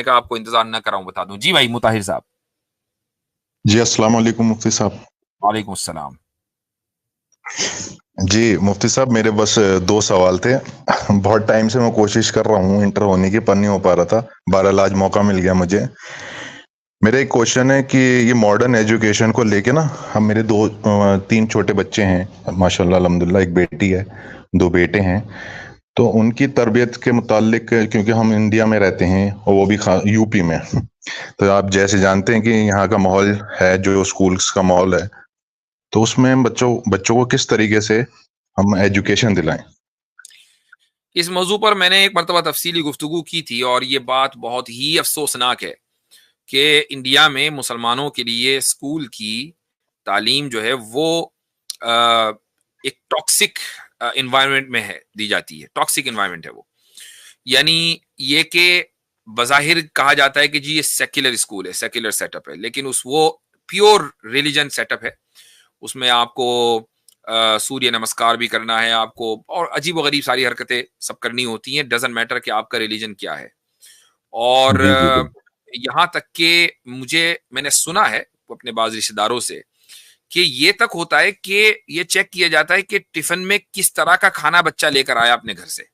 का आपको इंतजार न कराऊं, बता दूं। जी भाई मुताहिर साहब। जी अस्सलाम वालेकुम मुफ्ती साहब। वालेकुम अस्सलाम। जी मुफ्ती साहब, मेरे बस दो सवाल थे। बहुत टाइम से मैं कोशिश कर रहा हूँ इंटर होने की, पर नहीं हो पा रहा था। बहरहाल आज मौका मिल गया मुझे। मेरा एक क्वेश्चन है कि ये मॉडर्न एजुकेशन को लेके ना, हम मेरे तीन छोटे बच्चे हैं माशाल्लाह अल्हम्दुलिल्लाह, एक बेटी है, दो बेटे हैं। तो उनकी तरबियत के मुतालिक, क्योंकि हम इंडिया में रहते हैं और वो भी यूपी में, तो आप जैसे जानते हैं कि यहाँ का माहौल है जो स्कूल्स का माहौल है, तो उसमें बच्चों बच्चों को किस तरीके से हम एजुकेशन दिलाएं। इस मौजू पर मैंने एक मरतबा तफसीली गुफ्तगू की थी और ये बात बहुत ही अफसोसनाक है कि इंडिया में मुसलमानों के लिए स्कूल की तालीम जो है वो एक टॉक्सिक इन्वायरमेंट में है, दी जाती है। टॉक्सिक इन्वायरमेंट है वो, यानी ये कि बज़ाहिर कहा जाता है कि जी ये सेक्युलर स्कूल है, सेक्युलर सेटअप है, लेकिन उस वो प्योर रिलीजन सेटअप है। उसमें आपको सूर्य नमस्कार भी करना है आपको, और अजीब व गरीब सारी हरकतें सब करनी होती हैं। डजेंट मैटर कि आपका रिलीजन क्या है। और जी जी बिल्कुल। यहाँ तक कि मैंने सुना है अपने बाज रिश्तेदारों से कि ये तक होता है कि ये चेक किया जाता है कि टिफिन में किस तरह का खाना बच्चा लेकर आया अपने घर से।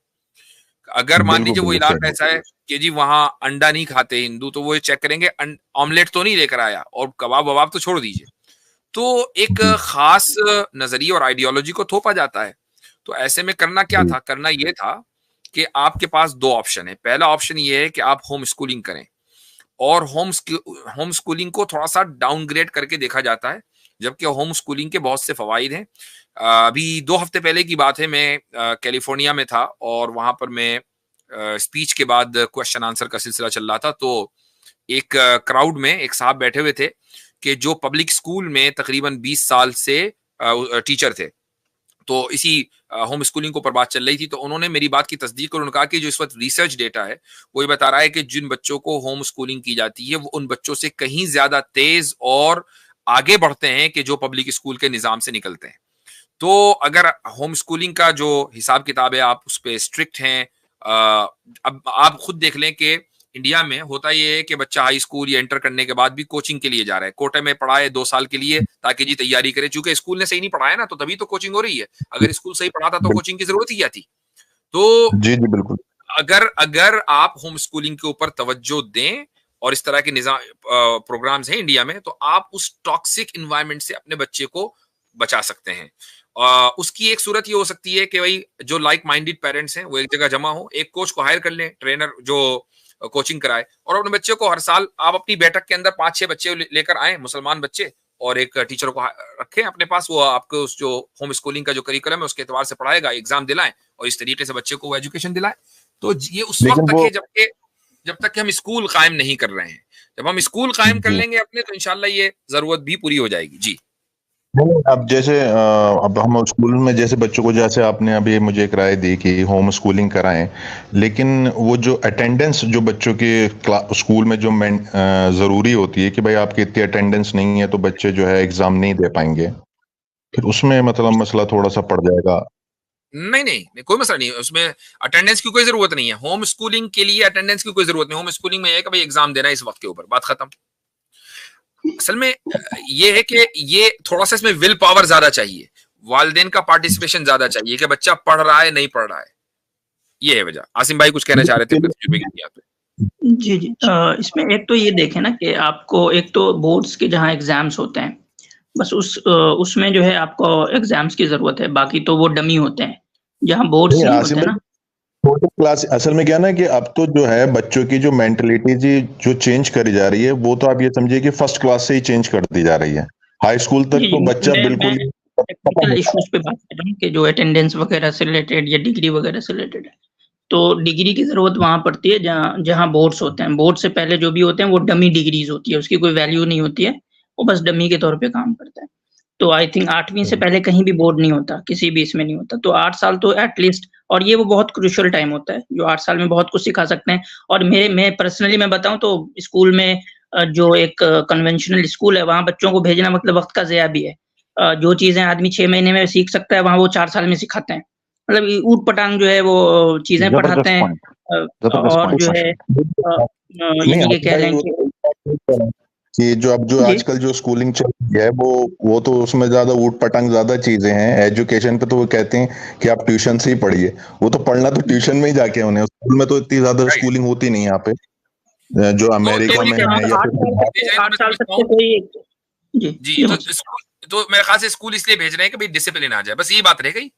अगर मान बिल्कुल लीजिए वो बिल्कुल इलाका सही। ऐसा है कि जी वहां अंडा नहीं खाते हिंदू, तो वो ये चेक करेंगे ऑमलेट तो नहीं लेकर आया, और कबाब वबाब तो छोड़ दीजिए। तो एक जी खास नजरिए और आइडियोलॉजी को थोपा जाता है। तो ऐसे में करना क्या जी था, करना यह था कि आपके पास दो ऑप्शन है। पहला ऑप्शन ये है कि आप होम स्कूलिंग करें, और होम स्कूलिंग को थोड़ा सा डाउनग्रेड करके देखा जाता है, जबकि होम स्कूलिंग के बहुत से फवाइद हैं। अभी 2 हफ्ते पहले की बात है, मैं कैलिफोर्निया में था और वहां पर मैं स्पीच के बाद क्वेश्चन आंसर का सिलसिला चल रहा था। तो एक क्राउड में एक साहब बैठे हुए थे कि जो पब्लिक स्कूल में तकरीबन 20 साल से टीचर थे। तो इसी होम स्कूलिंग के ऊपर बात चल रही थी, तो उन्होंने मेरी बात की तस्दीक कर उन्होंने कहा कि जो इस वक्त रिसर्च डेटा है वो ये बता रहा है कि जिन बच्चों को होम स्कूलिंग की जाती है वो उन बच्चों से कहीं ज्यादा तेज और आगे बढ़ते हैं कि जो पब्लिक स्कूल के निजाम से निकलते हैं। तो अगर होम स्कूलिंग का जो हिसाब किताब है आप उस पर स्ट्रिक्ट हैं, अब आप खुद देख लें कि इंडिया में होता ये है कि बच्चा हाई स्कूल या इंटर करने के बाद भी कोचिंग के लिए जा रहा है। कोटे में पढ़ा है 2 साल के लिए ताकि जी तैयारी करे, चूंकि स्कूल ने सही नहीं पढ़ाया ना, तो तभी तो कोचिंग हो रही है। अगर स्कूल सही पढ़ाता तो कोचिंग की जरूरत ही क्या थी। तो जी जी बिल्कुल। अगर अगर आप होम स्कूलिंग के ऊपर तवज्जो दें और इस तरह के निजाम प्रोग्राम्स हैं इंडिया में, तो आप उस टॉक्सिक इन्वायरमेंट से अपने बच्चे को बचा सकते हैं। उसकी एक सूरत ये हो सकती है कि भाई जो लाइक माइंडेड पेरेंट्स हैं वो एक जगह जमा हो, एक कोच को हायर कर लें, ट्रेनर जो कोचिंग कराए, और अपने बच्चे को हर साल आप अपनी बैठक के अंदर 5-6 बच्चे लेकर आए मुसलमान बच्चे, और एक टीचर को रखें अपने पास। वो आपको उस जो होम स्कूलिंग का जो करिकुलम है उसके एतबार से पढ़ाएगा, एग्जाम दिलाएं और इस तरीके से बच्चे को वो एजुकेशन दिलाएं। तो ये उस वक्त लेकिन तक वो है जब तक कि हम स्कूल कायम नहीं कर रहे हैं। जब हम स्कूल कायम कर जी लेंगे अपने, तो इंशाल्लाह ये जरूरत भी पूरी हो जाएगी। जी नहीं, अब जैसे अब हम स्कूल में जैसे बच्चों को, जैसे आपने अभी मुझे एक राय दी कि होम स्कूलिंग कराएं, लेकिन वो जो अटेंडेंस जो बच्चों के स्कूल में जो ज़रूरी होती है कि भाई आपकी इतनी अटेंडेंस नहीं है तो बच्चे जो है एग्जाम नहीं दे पाएंगे, फिर उसमें मतलब मसला थोड़ा सा पड़ जाएगा। नहीं नहीं नहीं, कोई मसला नहीं है उसमें। अटेंडेंस की कोई जरूरत नहीं है होम स्कूलिंग के लिए। अटेंडेंस की कोई जरूरत नहीं। होम स्कूलिंग में है कि भाई एग्जाम देना है इस वक्त के ऊपर, बात खत्म। असल में ये है कि ये थोड़ा सा इसमें विल पावर ज्यादा चाहिए, वालिदैन का पार्टिसिपेशन ज्यादा चाहिए कि बच्चा पढ़ रहा है नहीं पढ़ रहा है। ये है वजह। आसिम भाई कुछ कहना चाह रहे थे अपने तजुर्बे की बुनियाद पे। जी, जी। इसमें एक तो ये देखें ना कि आपको एक तो बोर्ड्स के जहाँ एग्ज़ाम्स होते हैं, बस उसमें जो है आपको एग्ज़ाम्स की ज़रूरत है, बाकी तो वो डमी होते हैं, जहाँ बोर्ड्स नहीं नहीं आसिम होते भाई, ना। छोटे क्लास असल में क्या ना कि अब तो जो है बच्चों की जो मेंटलिटी जी जो चेंज करी जा रही है, वो तो आप ये समझिए कि फर्स्ट क्लास से ही चेंज कर दी जा रही है। हाई स्कूल तक जी, तो जी। बच्चा मैं बिल्कुल ही खत्म टेक्निकल होता है। इश्यूज़ पे बात कर रहा हूँ कि जो अटेंडेंस वगैरह से रिलेटेड या डिग्री वगैरह से रिलेटेड है। तो डिग्री की ज़रूरत वहाँ पड़ती है जहाँ जहाँ बोर्ड्स होते हैं। बोर्ड से पहले जो भी होते हैं वो डमी डिग्रीज़ होती है, उसकी कोई वैल्यू नहीं होती है, वो बस डमी के तौर पे काम करता है। तो आई थिंक 8वीं से पहले कहीं भी बोर्ड नहीं होता, किसी भी इसमें नहीं होता। तो 8 साल तो एट लीस्ट, और ये वो बहुत क्रूशियल टाइम होता है, जो 8 साल में बहुत कुछ सिखा सकते हैं। और मैं पर्सनली मैं बताऊँ तो स्कूल में जो एक कन्वेंशनल स्कूल है, वहाँ बच्चों को भेजना मतलब वक़्त का ज़िया भी है। जो चीज़ें आदमी 6 महीने में सीख सकता है, वहाँ वो 4 साल में सिखाते हैं। मतलब ऊट-पटांग जो है वो चीज़ें पढ़ाते जबरदस्त हैं। पॉइंट। जबरदस्त और पॉइंट जो है नहीं यानी कि आसिफ कह भाई लें वो कि कि जो जी आजकल जो स्कूलिंग चल रही है वो तो उसमें ज्यादा ऊट पटांग ज्यादा चीजें हैं। एजुकेशन पे तो वो कहते हैं कि आप ट्यूशन से ही पढ़िए। वो तो पढ़ना तो ट्यूशन में ही जाके उन्हें, स्कूल में तो इतनी ज्यादा राइट। स्कूलिंग होती नहीं यहाँ पे जो तो अमेरिका देखिए में क्या यहाँ है पे या आठ फिर साल तक ले तो जाए तो 8 मैं साल तक समझता तो हूँ। कोई जी जी, जी तो मुझसे स्कूल, तो मेरे ख्याल से स्कूल इसलिए भेज रहे हैं कि भाई डिसिप्लिन आ जाए, बस यही बात रह गई।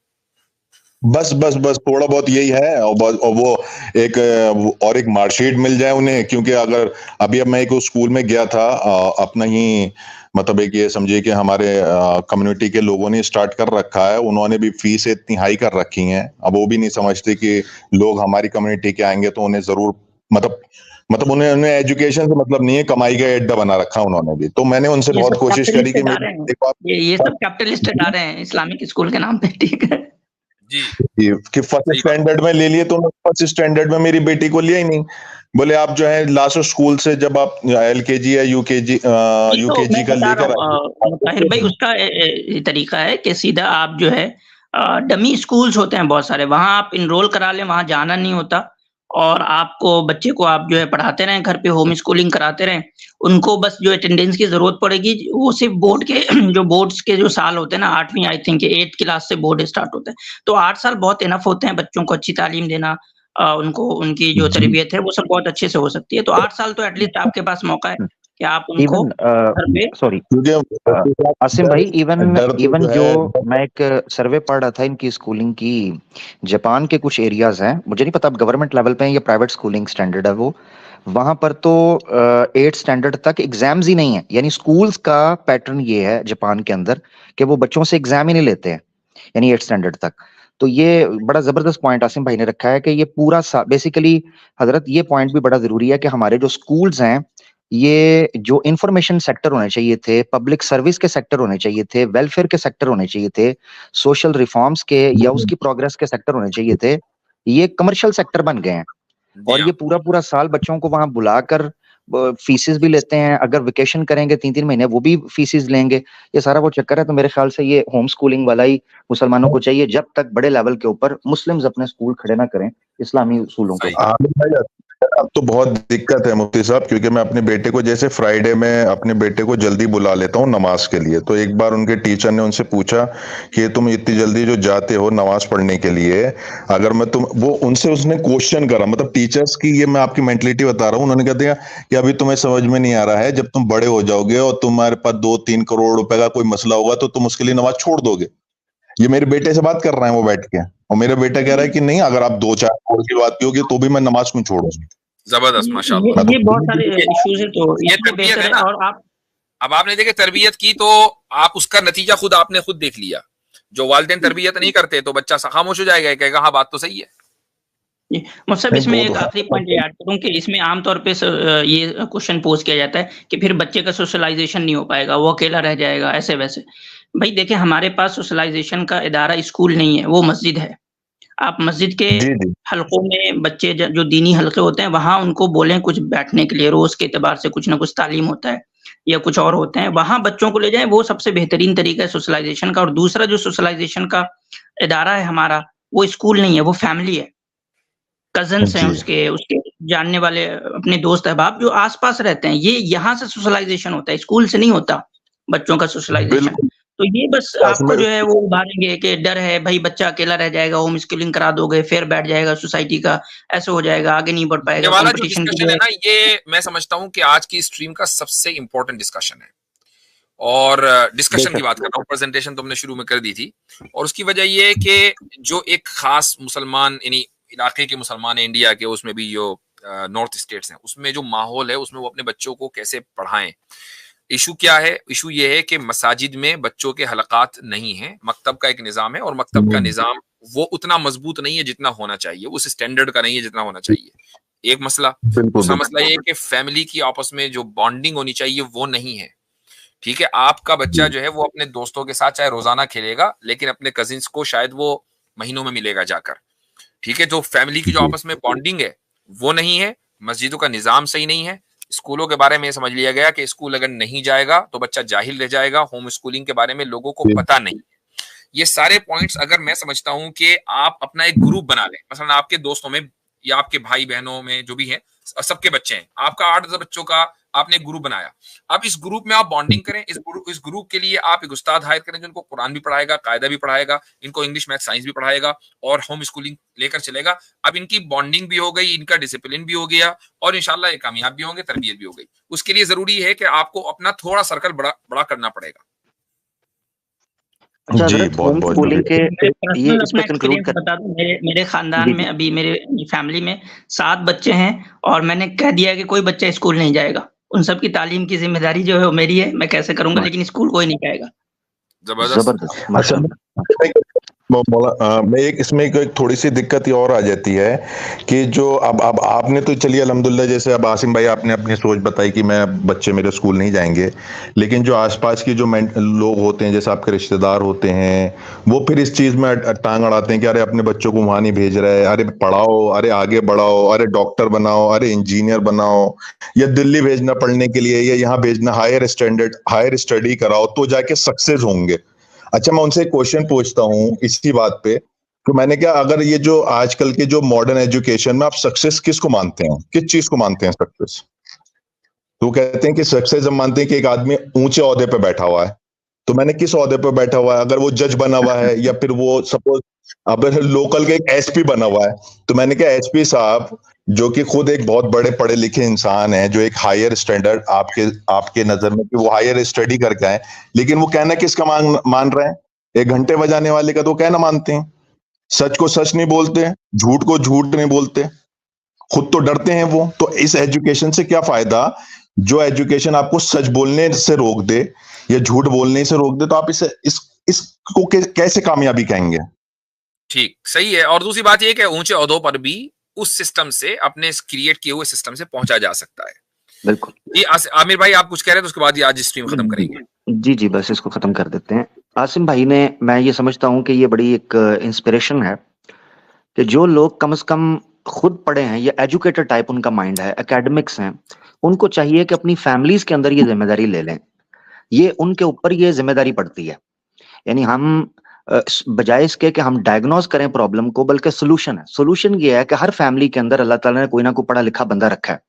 बस बस बस थोड़ा बहुत यही है। और वो एक और एक मार्कशीट मिल जाए उन्हें, क्योंकि अगर अभी अब मैं एक स्कूल में गया था अपना ही मतलब एक ये समझिए कि हमारे कम्युनिटी के लोगों ने स्टार्ट कर रखा है। उन्होंने भी फीस इतनी हाई कर रखी है। अब वो भी नहीं समझते कि लोग हमारी कम्युनिटी के आएंगे तो उन्हें जरूर मतलब उन्हें उन्हें एजुकेशन से मतलब नहीं है, कमाई का अड्डा बना रखा उन्होंने भी। तो मैंने उनसे ये बहुत सब कोशिश करी कैपिटलिस्ट कि इदारे मेरी हैं, एक ये सब बात कैपिटलिस्ट इदारे हैं इस्लामिक स्कूल के नाम पे, ठीक है। जी, कि फर्स्ट सही बात। स्टैंडर्ड में ले लिए तो फर्स्ट स्टैंडर्ड में मेरी बेटी को लिया ही नहीं। बोले आप जो है लास्ट स्कूल से जब आप एलकेजी या यूकेजी ये तो मैं यूकेजी का बता रहा लेकर आए। हूँ ताहिर भाई, उसका तरीका है कि सीधा आप जो है डमी स्कूल्स होते हैं बहुत सारे, वहाँ आप इनरोल करा लें, वहाँ जाना नहीं होता और आपको बच्चे को आप जो है पढ़ाते रहें, घर पे होम स्कूलिंग कराते रहें। उनको बस जो अटेंडेंस की ज़रूरत पड़ेगी, वो सिर्फ़ बोर्ड के जो बोर्ड्स के जो साल होते हैं ना, 8वीं आई थिंक 8th क्लास से बोर्ड स्टार्ट होता है। तो 8 साल बहुत इनफ होते हैं बच्चों को अच्छी तालीम देना, उनको उनकी जो जी तरबियत है वो सब बहुत अच्छे से हो सकती है। तो 8 साल तो एटलीस्ट आपके पास मौका है कि आप उनको इवन घर पे सॉरी क्योंकि आसिम भाई, इवन डर तो इवन जो जो है मैं एक सर्वे पढ़ रहा था इनकी स्कूलिंग की, जापान के कुछ एरियाज हैं, मुझे नहीं पता अब गवर्नमेंट लेवल पे है या प्राइवेट स्कूलिंग स्टैंडर्ड है वो, वहां पर तो 8th स्टैंडर्ड तक एग्जाम्स ही नहीं है। यानी स्कूल्स का पैटर्न ये है जापान के अंदर कि वो बच्चों से एग्जाम ही नहीं लेते हैं, यानी 8th स्टैंडर्ड तक। तो ये बड़ा जबरदस्त पॉइंट आसिम भाई ने रखा है कि ये पूरा बेसिकली हजरत, ये पॉइंट भी बड़ा जरूरी है कि हमारे जो स्कूल्स हैं, ये जो इंफॉर्मेशन सेक्टर होने चाहिए थे, पब्लिक सर्विस के सेक्टर होने चाहिए थे, वेलफेयर के सेक्टर होने चाहिए थे, सोशल रिफॉर्म्स के या उसकी प्रोग्रेस के सेक्टर होने चाहिए थे, ये कमर्शियल सेक्टर बन गए हैं। जी और हाँ, ये पूरा पूरा साल बच्चों को वहां बुलाकर फीसेस भी लेते हैं, अगर वेकेशन करेंगे 3-3 महीने वो भी फीसेस लेंगे। ये सारा वो चक्कर है। तो मेरे ख्याल से ये होम स्कूलिंग वाला ही मुसलमानों को चाहिए, जब तक बड़े लेवल के ऊपर मुस्लिम्स अपने स्कूल खड़े ना करें इस्लामी उसूलों के सही। ऊपर। आमिर भाई अब तो बहुत दिक्कत है मुफ्ती साहब, क्योंकि मैं अपने बेटे को जैसे फ्राइडे में अपने बेटे को जल्दी बुला लेता हूँ नमाज के लिए। तो एक बार उनके टीचर ने उनसे पूछा कि तुम इतनी जल्दी जो जाते हो नमाज पढ़ने के लिए, अगर मैं तुम वो उनसे उसने क्वेश्चन करा, मतलब टीचर्स की ये मैं आपकी मेंटलिटी बता रहा हूँ। उन्होंने कह दिया कि अभी तुम्हें समझ में नहीं आ रहा है, जब तुम बड़े हो जाओगे और तुम्हारे पास 2-3 करोड़ रुपए का कोई मसला होगा तो तुम उसके लिए नमाज छोड़ दोगे। ये मेरे बेटे से बात कर रहे हैं वो बैठ के, और मेरा बेटा कह रहा है कि नहीं, अगर आप 2-4 करोड़ की बात की होगी तो भी मैं नमाज क्यों छोड़ूंगी। जबरदस्त, ये माशाल्लाह। ये बहुत सारे इश्यूज हैं, तो ये इसलिए तरबियत बेहतर है है। ना। और आप अब आपने देखिए तरबियत की तो आप उसका नतीजा खुद आपने खुद देख लिया। जो वालिदैन तरबियत नहीं करते तो बच्चा खामोश हो जाएगा, कहेगा हाँ बात तो सही है। जी, मुझसे नहीं इसमें वो एक तो आखिरी पॉइंट ये ऐड करूँ कि इसमें आम तौर पे ये क्वेश्चन पोज़ किया जाता है कि फिर बच्चे का सोशलाइज़ेशन नहीं हो पाएगा, वो अकेला रह जाएगा, ऐसे-वैसे। भई देखिए, हमारे पास सोशलाइज़ेशन का इदारा स्कूल नहीं है, वो मस्जिद है। आप मस्जिद के जी जी हलकों में बच्चे जो दीनी हलके होते हैं, वहाँ उनको बोलें कुछ बैठने के लिए, रोज़ के एतबार से कुछ ना कुछ तालीम होता है या कुछ और होते हैं, वहाँ बच्चों को ले जाएँ, वो सबसे बेहतरीन तरीका है सोशलाइज़ेशन का। और दूसरा जो सोशलाइज़ेशन का इदारा है हमारा, वो स्कूल नहीं है, वो फैमिली है। कज़िन्स हैं जी उसके, उसके जानने वाले अपने दोस्त अहबाब जो आस-पास रहते हैं, ये यहाँ से सोशलाइज़ेशन होता है, स्कूल से नहीं होता बच्चों का सोशलाइज़ेशन। बिल्कुल। तो ये बस आपको जो है वो उभारेंगे कि डर है, भई बच्चा अकेला रह जाएगा, होम स्कूलिंग करा दोगे, फिर बैठ जाएगा सोसाइटी का, ऐसे हो जाएगा, आगे नहीं बढ़ ये पाएगा, वाला जो कॉम्पिटिशन की डिस्कशन जो है है। ना, ये मैं समझता हूं कि आज की स्ट्रीम का सबसे इंपॉर्टेंट डिस्कशन है। और डिस्कशन की बेशक बात कर रहा हूँ, प्रेजेंटेशन तो हमने शुरू में कर दी थी। और उसकी वजह ये है कि जो एक खास मुसलमान यानी इलाके के मुसलमान है इंडिया के, उसमें भी जो नॉर्थ स्टेट्स हैं, उसमें जो माहौल है उसमें वो अपने बच्चों को कैसे पढ़ाएं। इशू क्या है? इशू ये है कि मसाजिद में बच्चों के हलकात नहीं है। मकतब का एक निज़ाम है और मकतब का निज़ाम वो उतना मजबूत नहीं है जितना होना चाहिए, उस स्टैंडर्ड का नहीं है जितना होना चाहिए। एक मसला। बिल्कुल दूसरा बिल्कुल मसला ये है कि फैमिली की आपस में जो बॉन्डिंग होनी चाहिए वो नहीं है। ठीक है, आपका बच्चा जो है वो अपने दोस्तों के साथ चाहे रोजाना खेलेगा, लेकिन अपने कजिन्स को शायद वो महीनों में मिलेगा जाकर। ठीक है, जो फैमिली की जो जी आपस में बॉन्डिंग है वो नहीं है। मस्जिदों का निजाम सही नहीं है। स्कूलों के बारे में ये समझ लिया गया कि स्कूल अगर नहीं जाएगा तो बच्चा जाहिल रह जाएगा। होम स्कूलिंग के बारे में लोगों को जी पता नहीं। ये सारे पॉइंट्स अगर मैं समझता हूं कि आप अपना एक ग्रुप बना लें, मसलन आपके दोस्तों में या आपके भाई बहनों में जो भी है, सबके बच्चे हैं, आपका 8-10 बच्चों का आपने एक ग्रुप बनाया। अब इस ग्रुप में आप बॉन्डिंग करें, इस ग्रुप के लिए आप एक उस्ताद हायर करें जो इनको कुरान भी पढ़ाएगा, कायदा भी पढ़ाएगा, इनको इंग्लिश मैथ साइंस भी पढ़ाएगा और होम स्कूलिंग लेकर चलेगा। अब इनकी बॉन्डिंग भी हो गई, इनका डिसिप्लिन भी हो गया और इंशाल्लाह ये कामयाब भी होंगे, तरबियत भी हो गई। उसके लिए जरूरी है कि आपको अपना थोड़ा सर्कल बड़ा करना पड़ेगा। अच्छा जी, हजरत, बहुत होम बहुत स्कूलिंग के मैं ये पर्सनल इस पे अपना कंक्लूड एक्सपीरियंस कर बता दूं। मेरे खानदान जी में जी अभी मेरे फैमिली में 7 बच्चे हैं और मैंने कह दिया कि कोई बच्चा स्कूल नहीं जाएगा। उन सब की तालीम की जिम्मेदारी जो है वो मेरी है, मैं कैसे करूंगा, लेकिन स्कूल कोई नहीं जाएगा। जबरदस्त। जबरदस्त अच्छा, माशाल्लाह। मैं एक इसमें एक थोड़ी सी दिक्कत ये और आ जाती है कि जो अब आपने तो चलिए अल्हम्दुलिल्लाह, जैसे अब आसिम भाई आपने अपनी सोच बताई कि मैं बच्चे मेरे स्कूल नहीं जाएंगे, लेकिन जो आसपास की जो लोग होते हैं, जैसे आपके रिश्तेदार होते हैं, वो फिर इस चीज में टांग अड़ाते हैं कि अरे अपने बच्चों को वहां नहीं भेज रहे, अरे पढ़ाओ, अरे आगे बढ़ाओ, अरे डॉक्टर बनाओ, अरे इंजीनियर बनाओ, या दिल्ली भेजना पढ़ने के लिए, या यहाँ भेजना हायर स्टडी कराओ तो जाके सक्सेस होंगे। अच्छा, मैं उनसे एक क्वेश्चन पूछता हूँ इसी बात पे, तो मैंने क्या, अगर ये जो आजकल के जो मॉडर्न एजुकेशन में आप सक्सेस किसको मानते हैं, किस चीज को मानते हैं सक्सेस? तो कहते हैं कि सक्सेस हम मानते हैं कि एक आदमी ऊंचे ओहदे पे बैठा हुआ है। तो मैंने किस ओहदे पे बैठा हुआ है, अगर वो जज बना हुआ है या फिर वो सपोज अगर लोकल के एक एसपी बना हुआ है, तो मैंने कहा एसपी साहब जो कि खुद एक बहुत बड़े पढ़े लिखे इंसान है, जो एक हायर स्टैंडर्ड आपके आपके नजर में कि वो हायर स्टडी करके आए, लेकिन वो कहना किसका मान रहे हैं? एक घंटे बजाने वाले का तो कहना मानते हैं। सच को सच नहीं बोलते, झूठ को झूठ नहीं बोलते, खुद तो डरते हैं वो। तो इस एजुकेशन से क्या फायदा जो एजुकेशन आपको सच बोलने से रोक दे या झूठ बोलने से रोक दे? तो आप इसको कैसे कामयाबी कहेंगे? ठीक, सही है। और दूसरी बात ये कि ऊंचे ओहदों पर भी उस सिस्टम से, अपने क्रिएट किए हुए सिस्टम से पहुंचा जा सकता है। बिल्कुल जी आमिर भाई, आप कुछ कह रहे थे, उसके बाद ही आज स्ट्रीम खत्म करेंगे। जी जी, बस इसको खत्म कर देते हैं। आसिम भाई ने, मैं ये समझता हूँ कि ये बड़ी एक इंस्पिरेशन है कि जो लोग कम से कम खुद पढ़े हैं, ये एजुकेटेड टाइप उनका माइंड है, एकेडमिक्स हैं, उनको चाहिए कि अपनी फैमिलीज के अंदर ये जिम्मेदारी ले लें। ये उनके ऊपर ये जिम्मेदारी पड़ती है। यानी हम बजाय इसके कि हम डायग्नोज करें प्रॉब्लम को, बल्कि सोल्यूशन है। सोल्यूशन ये है कि हर फैमिली के अंदर अल्लाह ताला ने कोई ना कोई पढ़ा लिखा बंदा रखा है।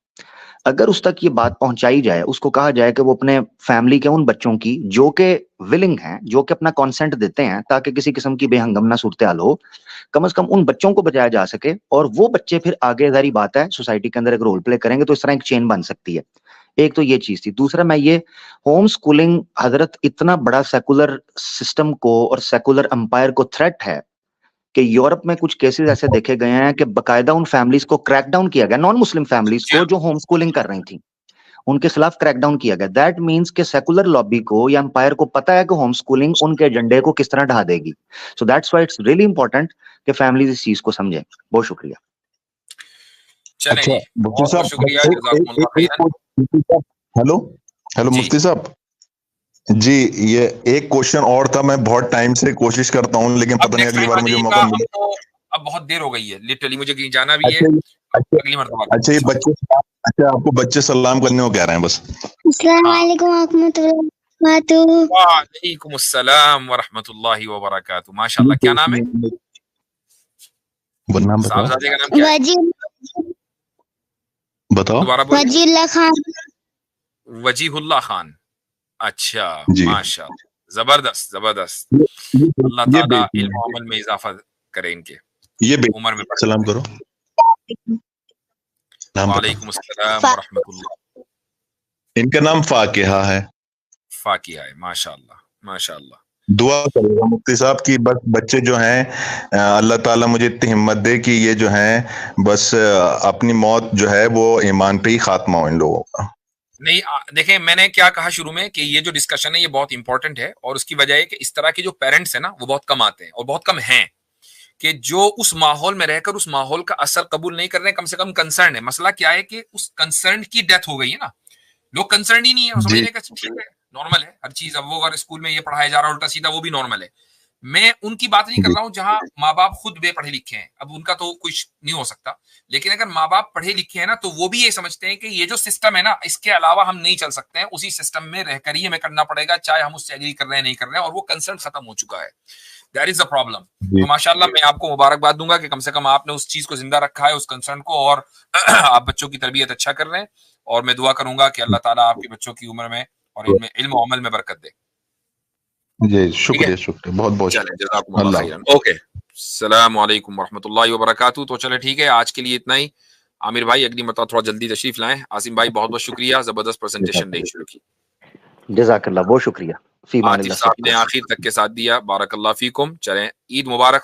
अगर उस तक ये बात पहुंचाई जाए, उसको कहा जाए कि वो अपने फैमिली के उन बच्चों की जो कि विलिंग हैं, जो कि अपना कंसेंट देते हैं ताकि किसी किस्म की बेहंगमना सूरत हाल हो, कम से कम उन बच्चों को बचाया जा सके, और वो बच्चे फिर आगे जारी बात है सोसाइटी के अंदर एक रोल प्ले करेंगे, तो इस तरह एक चेन बन सकती है। एक तो ये चीज थी। दूसरा, मैं ये होम स्कूलिंग हजरत इतना बड़ा सेकुलर सिस्टम को और सेकुलर अंपायर को थ्रेट है कि यूरोप में कुछ केसेस ऐसे देखे गए हैं कि बकायदा उन फैमिलीज को क्रैकडाउन किया गया, नॉन मुस्लिम फैमिलीज को जो होम स्कूलिंग कर रही थी, उनके खिलाफ क्रैकडाउन किया गया। दैट मीन्स के सेकुलर लॉबी को या अंपायर को पता है कि होम स्कूलिंग उनके एजेंडे को किस तरह ढा देगी। So that's why it's really important कि फैमिलीज इस चीज को समझें। बहुत शुक्रिया। चलें अच्छा जी, मुफ्ती बहुत बहुत साहब, शुक्रिया, जज़ाकुमुल्लाह खैरन। हेलो हेलो जी मुफ्ती साहब जी, ये एक क्वेश्चन और था। मैं बहुत टाइम से कोशिश करता हूँ, लेकिन अब पता नहीं नेक्स्ट अगली टाइम बार आ मुझे जाइएगा। मौका अब मिले। तो अब बहुत देर हो गई है, लिटरली मुझे कहीं जाना भी है। अच्छा अच्छा अगली मरतबा अच्छा, ये बच्चे, अच्छा आपको बच्चे सलाम करने को कह रहे हैं बस। अस्सलाम हाँ। वालेकुम रहमतुल्लाहि वबरकातुहू। वालेकुम अस्सलाम व रहमतुल्लाहि व बरकातुहू। माशाल्लाह, क्या नाम है? नाम बताओ, साहबजादे का नाम क्या है? बताओ। दोबारा बोलिए। वजीउल्लाह खान। वजीहुल्लाह खान। अच्छा, जी, माशाल्लाह, जबरदस्त जबरदस्त। ये ये अल्लाह ये ताला बेटी इल्म है, और अमल में इजाफा करे, इनके ये बेटी, उम्र में बढ़े। सलाम करो, नाम बताओ। वालेकुम अस्सलाम व रहमतुल्लाह। इनका नाम फाकिहा है। फाकिया है, माशाल्लाह माशाल्लाह। दुआ करेगा मुफ्ती साहब की बस बच्चे जो हैं, अल्लाह ताला मुझे इतनी हिम्मत दे कि ये जो हैं बस अपनी मौत जो है वो ईमान पे ही खात्मा हो इन लोगों का। नहीं, देखें, मैंने क्या कहा शुरू में कि ये जो डिस्कशन है ये बहुत इंपॉर्टेंट है, और उसकी वजह है कि इस तरह के जो पेरेंट्स हैं ना, वो बहुत कम आते हैं और बहुत कम हैं, कि जो उस माहौल में रहकर उस माहौल का असर कबूल नहीं कर रहे, कम से कम कंसर्न है। मसला क्या है कि उस कंसर्न की डेथ हो गई है ना, लोग कंसर्न ही नहीं है, समझ जी रहे ठीक है, नॉर्मल है हर चीज। अब वो अगर स्कूल में ये पढ़ाया जा रहा है उल्टा सीधा, वो भी नॉर्मल है। मैं उनकी बात नहीं कर जी रहा हूं जहां माँ बाप खुद बेपढ़े लिखे हैं, अब उनका तो कुछ नहीं हो सकता। लेकिन अगर माँ बाप पढ़े लिखे हैं ना, तो वो भी ये समझते हैं कि ये जो सिस्टम है ना, इसके अलावा हम नहीं चल सकते हैं, उसी सिस्टम में रहकर ही हमें करना पड़ेगा, चाहे हम उससे एग्री कर रहे हैं नहीं कर रहे हैं, और वो कंसर्न खत्म हो चुका है। That is the problem. तो माशाल्लाह मैं आपको मुबारकबाद दूंगा कि कम से कम आपने उस चीज को जिंदा रखा है, उस कंसर्न को, और आप बच्चों की तरबियत अच्छा कर रहे हैं। और मैं दुआ करूंगा कि अल्लाह ताला आपके बच्चों की उम्र में और इनमें इल्म और अमल में बरकत दे। जी शुक्रिया, शुक्रिया, बहुत बहुत चलें, जज़ाकुमुल्लाह खैरन। ओके, अस्सलामु अलैकुम वरहमतुल्लाहि वबरकातुहू। तो चले ठीक है, आज के लिए इतना ही। आमिर भाई अगली मरतबा थोड़ा जल्दी तशरीफ लाएं। आसिम भाई बहुत बहुत शुक्रिया, जबरदस्त प्रेजेंटेशन नहीं शुरू की। जज़ाकल्लाह, बहुत शुक्रिया। फी आतिफ मानिल्लाह साहब ने सबको। आखिर तक के साथ दिया, बारकल्लाह फीकुम। चलें, ईद मुबारक।